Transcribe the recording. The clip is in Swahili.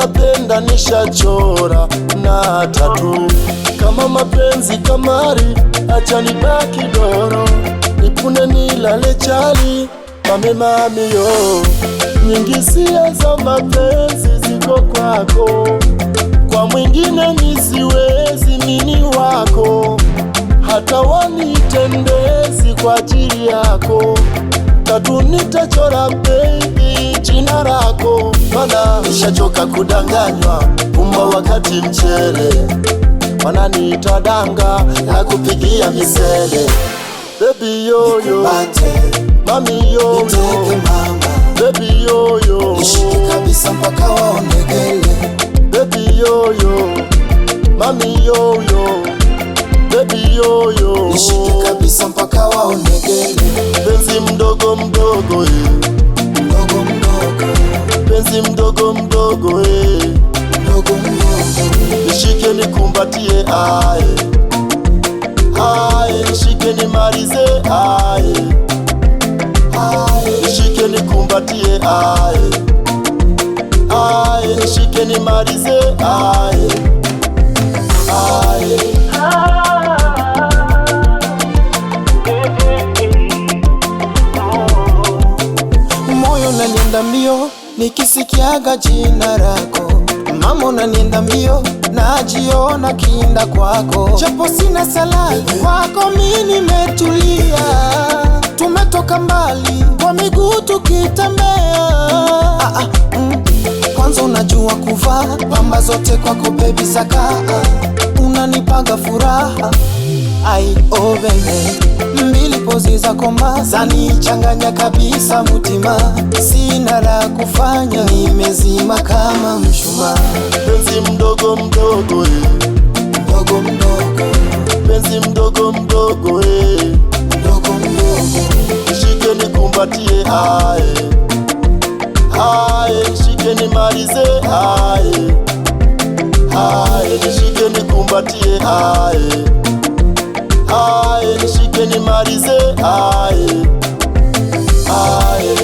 napenda nishachora na tatu. Kama mapenzi kamari, acha nibaki doro, nipune nilale chali, mame mami yo. Nyingi sia za mapenzi ziko kwako, kwa mwingine nisiwezi, mini wako. Hata wanitendezi kwa ajili yako, tatu nitachora baby jina lako. Mana nishachoka kudanganywa, pumba wakati mchele, wananiita danga na kupigia misele. Baby yoyo, mami yoyo, baby yoyo, nishike kabisa mpaka waonegele. Baby yoyo, mami yoyo, baby yoyo, nishike kabisa mpaka waonegele. penzi mdogo mdogo Mdogo mdogo, penzi mdogo mdogo mdogo mdogo, nishike nikumbatie aye, aye, nishike nimalize aye, aye, nishike nikumbatie aye, aye, nishike nimalize aye, aye. moyo unanienda mbio nikisikiaga jina lako. Mama unanienda mbio, najiona kinda kwako. Japo sina sala kwako, mimi nimetulia. Tumetoka mbali kwa miguu tukitembea. Kwanza unajua kuvaa pamba zote kwako baby saka. Unanipaga furaha ai oh baby, mbili pozi za koma zanichanganya kabisa mutima. Sina la kufanya, nimezima kama mshumaa. Penzi mdogo mdogo Mdogo mdogo, penzi mdogo mdogo mdogo mdogo, nishike nikumbatie aye, aye, nishike nimalize aye, aye, nishike nikumbatie aye, aye, nishike nimalize aye, aye.